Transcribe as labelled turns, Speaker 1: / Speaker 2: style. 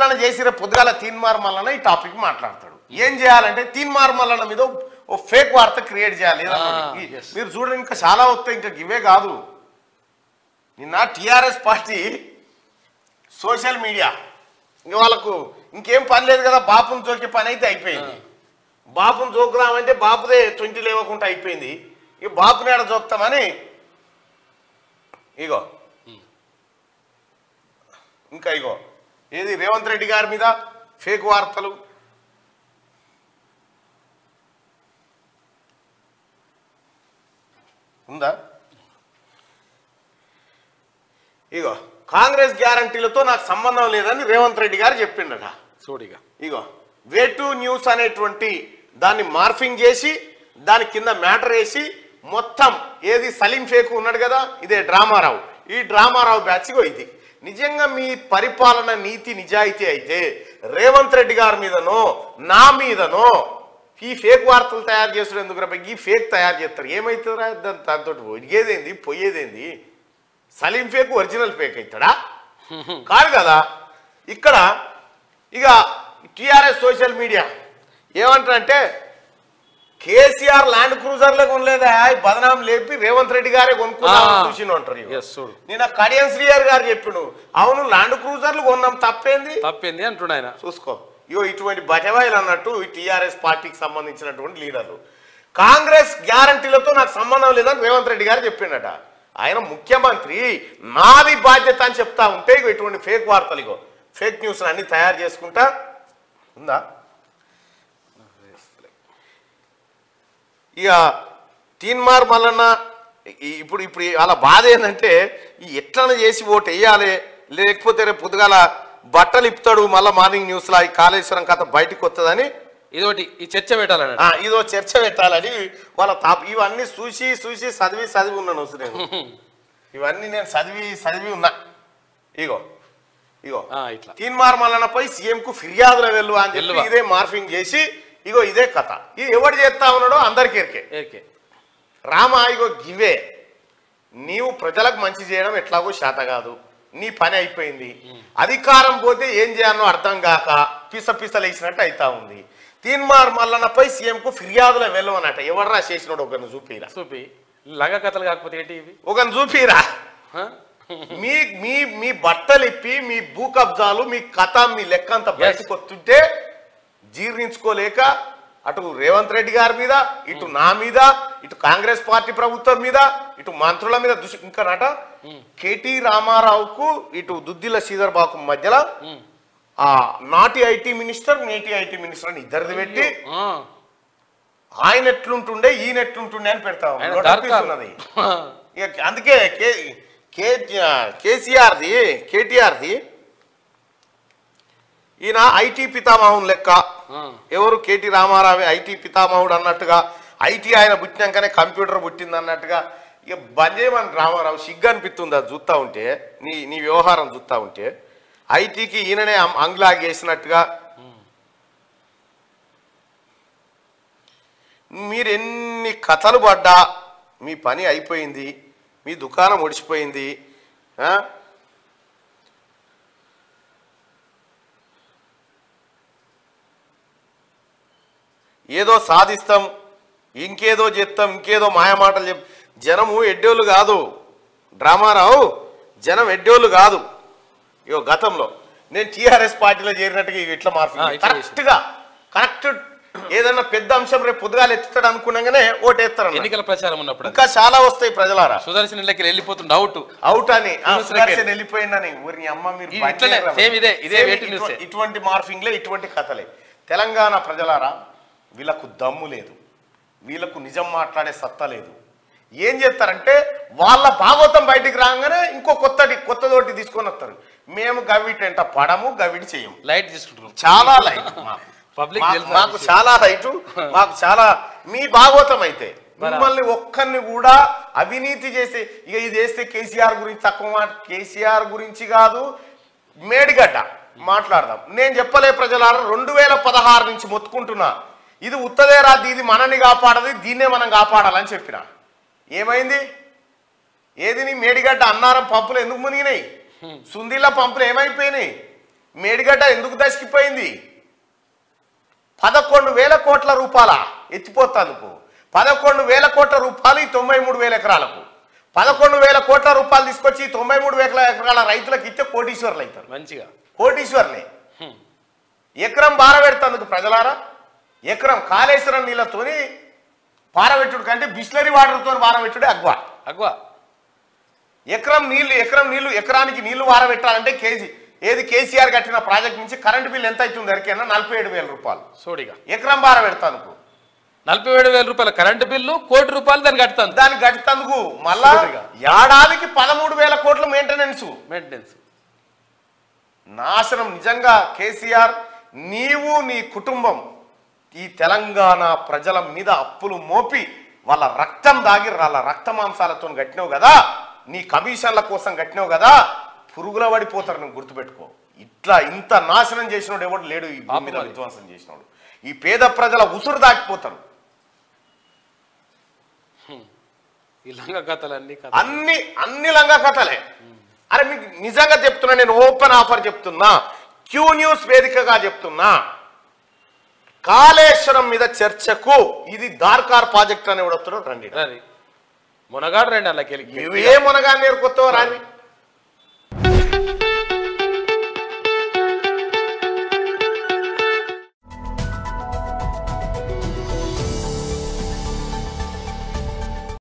Speaker 1: ఎట్లా చేసిరే పొద్దుగాల తీన్మార్ మల్లన్న ఈ టాపిక్ మాట్లాడతాడు. ఏం చేయాలంటే తీన్మార్ మల్లన్న మీద ఓ ఫేక్ వార్త క్రియేట్ చేయాలి. మీరు చూడండి, ఇంకా చాలా వస్తాయి, ఇంకా ఇవే కాదు. నిన్న టీఆర్ఎస్ పార్టీ సోషల్ మీడియా ఇంక వాళ్ళకు ఇంకేం పని లేదు కదా, బాపుని జోకే పని అయితే అయిపోయింది. బాపుని జోకుదామంటే బాపుదే 20 లేవకుండా అయిపోయింది. ఇక బాపుని ఆడ జోక్తామని ఇగో ఇంకా ఇగో ఏది రేవంత్ రెడ్డి గారి మీద ఫేక్ వార్తలు. ఉందా? ఇగో కాంగ్రెస్ గ్యారంటీలతో నాకు సంబంధం లేదని రేవంత్ రెడ్డి గారు చెప్పిండట.
Speaker 2: చూడిగా
Speaker 1: ఇగో వే2 న్యూస్ అనేటువంటి దాన్ని మార్ఫింగ్ చేసి దాని కింద మ్యాటర్ వేసి మొత్తం ఏది సలీం షేక్ ఉన్నాడు కదా, ఇదే డ్రామారావు, ఈ డ్రామారావు బ్యాచ్ ఇది. నిజంగా మీ పరిపాలన నీతి నిజాయితీ అయితే రేవంత్ రెడ్డి గారి మీదనో నా మీదనో ఈ ఫేక్ వార్తలు తయారు చేస్తారు. ఎందుకు ఈ ఫేక్ తయారు చేస్తారు? ఏమవుతుందా? దాంతో ఒడిగేదేంది, పోయేదేంది? సలీం ఫేక్ ఒరిజినల్ ఫేక్ అవుతాడా? కాదు కదా. ఇక్కడ ఇక టీఆర్ఎస్ సోషల్ మీడియా ఏమంటారంటే కేసీఆర్ ల్యాండ్ క్రూజర్లే కొనలేదా, బదనాం లేపి రేవంత్ రెడ్డి గారే కొనుక్కున్నాను చూసిన అంటారు. నేను కడియం శ్రీఆర్ గారు చెప్పిను, అవును ల్యాండ్ క్రూజర్లు కొన్నాం, తప్పేంది
Speaker 2: అంటున్నా ఆయన.
Speaker 1: చూసుకో, ఇగో ఇటువంటి బటవాయిలు అన్నట్టు ఈ టీఆర్ఎస్ పార్టీకి సంబంధించినటువంటి లీడర్లు. కాంగ్రెస్ గ్యారంటీలతో నాకు సంబంధం లేదని రేవంత్ రెడ్డి గారు చెప్పిండట. ఆయన ముఖ్యమంత్రి, నాది బాధ్యత అని చెప్తా ఉంటే ఇగో ఇటువంటి ఫేక్ వార్తలు, ఇగో ఫేక్ న్యూస్ అన్ని తయారు చేసుకుంటా ఉందా. ఇక తీన్మార్ మల్లన్న ఇప్పుడు అలా బాధ ఏంటంటే ఎట్లనే చేసి ఓటు వేయాలి, లేకపోతే రేపు పొద్దుగాల బట్టలు ఇప్పుతాడు మళ్ళీ మార్నింగ్ న్యూస్లో ఈ కాళేశ్వరం కథ బయటకు వస్తుందని
Speaker 2: ఇదొకటి ఈ చర్చ పెట్టాలని,
Speaker 1: ఇదో చర్చ పెట్టాలని వాళ్ళ ఇవన్నీ చూసి చదివి ఉన్నాను నేను. ఇవన్నీ నేను చదివి ఉన్నా. ఇగో
Speaker 2: ఇట్లా
Speaker 1: తీన్మార్ మల్లన్నపై సీఎంకు ఫిర్యాదుల వెళ్ళు అని చెప్పి ఇదే మార్ఫింగ్ చేసి ఇగో ఇదే కథ. ఇది ఎవడు చేస్తా ఉన్నాడో అందరికీ ఎరికే. రామా ఇగో గివే, నీవు ప్రజలకు మంచి చేయడం ఎట్లాగో శాత కాదు, నీ పని అయిపోయింది. అధికారం పోతే ఏం చేయాలో అర్థం కాక పిసలేసినట్టు అవుతా ఉంది. తీన్మార్ మల్లన్నపై సీఎంకు ఫిర్యాదుల వెళ్ళవనట. ఎవర్రా చేసినాడు? ఒకరిని చూపి
Speaker 2: లంగ కథలు కాకపోతే ఏంటి ఇవి?
Speaker 1: ఒకరిని చూపిరా. మీ బట్టలు ఇప్పి మీ భూ కబ్జాలు మీ కథ మీ లెక్క అంతా బయటకు వస్తుంటే జీర్ణించుకోలేక అటు రేవంత్ రెడ్డి గారి మీద, ఇటు నా మీద, ఇటు కాంగ్రెస్ పార్టీ ప్రభుత్వం మీద, ఇటు మంత్రుల మీద ఇంకా నట కేటీ రామారావుకు ఇటు దుద్దిల శ్రీధర్ బాబు మధ్యలో నాటి ఐటీ మినిస్టర్ నేటి ఐటీ మినిస్టర్ అని ఇద్దరిది పెట్టి ఆయన ఎట్లుంటుండే ఈయన ఎట్లుంటుండే అని పెడతా ఉన్నది. అందుకే కేటీఆర్ది ఈయన ఐటీ పితామహుడు లెక్క. ఎవరు? కేటీ రామారావు ఐటీ పితామహుడు అన్నట్టుగా, ఐటీ ఆయన పుట్టినాకనే కంప్యూటర్ పుట్టింది అన్నట్టుగా. ఇక బంద్ చేయమని రామారావు సిగ్గు అనిపిస్తుంది అది చూస్తూ ఉంటే, నీ వ్యవహారం చూస్తూ ఉంటే. ఐటీకి ఈయననే అంగులాగేసినట్టుగా. మీరు ఎన్ని కథలు పడ్డా మీ పని అయిపోయింది, మీ దుకాణం ఒడిచిపోయింది. ఏదో సాధిస్తాం, ఇంకేదో చేస్తాం, ఇంకేదో మాయమాటలు జనము ఎడ్డోళ్ళు కాదు డ్రామారావు, జనం ఎడ్డోళ్ళు కాదు. ఇగో గతంలో నేను టీఆర్ఎస్ పార్టీలో చేరినట్టుగా ఇట్లా మార్పు కరెక్ట్ ఏదన్నా పెద్ద అంశం రేపు పొద్దుగాలు ఎత్తుతాడు అనుకున్నాగానే ఓటేస్తారు.
Speaker 2: ఎన్నికల ప్రచారం ఉన్నప్పుడు
Speaker 1: ఇంకా చాలా వస్తాయి ప్రజలారా.
Speaker 2: సుదర్శన్ వెళ్ళిపోతుంది అవుట్
Speaker 1: అని వెళ్ళిపోయిందని ఊరిని అమ్మ మీరు ఇటువంటి మార్ఫింగ్లే ఇటువంటి కథలే. తెలంగాణ ప్రజలారా, వీళ్ళకు దమ్ము లేదు, వీళ్ళకు నిజం మాట్లాడే సత్తా లేదు. ఏం చేస్తారంటే వాళ్ళ భాగవతం బయటికి రాగానే ఇంకో కొత్తదోటి తీసుకొని వస్తారు. మేము గవిటంట పడము, గవిటి చేయము,
Speaker 2: లైట్ తీసుకుంటారు,
Speaker 1: చాలా లైట్ మాకు చాలా రైటు, మాకు చాలా మీ భాగవతం అయితే మిమ్మల్ని ఒక్కరిని కూడా అవినీతి చేసి ఇక ఇది చేస్తే కేసీఆర్ గురించి తక్కువ కేసీఆర్ గురించి కాదు మేడిగడ్డ మాట్లాడదాం. నేను చెప్పలే ప్రజలారా, 2016 నుంచి మొత్తుకుంటున్నా, ఇది ఉత్తదే రాదు, ఇది మనల్ని కాపాడది, దీన్నే మనం కాపాడాలని చెప్పిన. ఏమైంది? ఏది నీ మేడిగడ్డ అన్నారం పంపులు ఎందుకు మునిగినాయి? సుందిళ్ళ పంపులు ఏమైపోయినాయి? మేడిగడ్డ ఎందుకు దశకిపోయింది? 11,000 కోట్ల రూపాయల ఎత్తిపోతాందుకు 11,000 కోట్ల రూపాయలు ఈ 93,000 ఎకరాలకు 11,000 కోట్ల రూపాయలు తీసుకొచ్చి 93,000 ఎకరాల రైతులకు ఇస్తే కోటీశ్వర్లు అవుతారు.
Speaker 2: మంచిగా
Speaker 1: కోటీశ్వర్లే. ఎకరం బారబెడతాందుకు ప్రజలారా, ఎకరం కాళేశ్వరం నీళ్ళతోని పారబెట్టుడు కంటే బిస్లరీ వాటర్తో పారబెట్టుడే అగ్వా. ఎకరం నీళ్లు ఎకరానికి నీళ్లు వారబెట్టాలంటే కేసీఆర్ కట్టిన ప్రాజెక్ట్ నుంచి కరెంటు బిల్లు ఎంత అవుతుంది ఎరికైనా 47,000 రూపాయలు
Speaker 2: సోడిగా
Speaker 1: ఎకరం బారబెడతానుకు.
Speaker 2: 47,000 రూపాయల కరెంటు బిల్లు, 1 కోటి రూపాయలు దానికి
Speaker 1: కట్టుతందుకు మళ్ళా ఏడాదికి 13,000 కోట్ల మెయింటెనెన్స్. నాశనం. నిజంగా కేసీఆర్, నీవు నీ కుటుంబం ఈ తెలంగాణ ప్రజల మీద అప్పులు మోపి వాళ్ళ రక్తం దాగి వాళ్ళ రక్త మాంసాలతో కట్టినావు కదా, నీ కమిషన్ల కోసం కట్టినావు కదా, పురుగుల పడిపోతారు. నువ్వు గుర్తుపెట్టుకో. ఇంత నాశనం చేసినోడు ఎవడు లేడు ఈ భూమి మీద. విధ్వంసం చేసినోడు ఈ పేద ప్రజల ఉసురు దాటిపోతారు. అన్ని లంగా కథలే. అరే మీకు నిజంగా చెప్తున్నా, నేను ఓపెన్ ఆఫర్ చెప్తున్నా, క్యూ న్యూస్ వేదికగా చెప్తున్నా, కాళేశ్వరం మీద చర్చకు ఇది దార్కార్ ప్రాజెక్ట్ అని ఎవడొస్తున్నాడు రండి.
Speaker 2: మునగాడు రండి. అలాగే
Speaker 1: ఏ మునగాడు నేర్కొస్తావో రాని.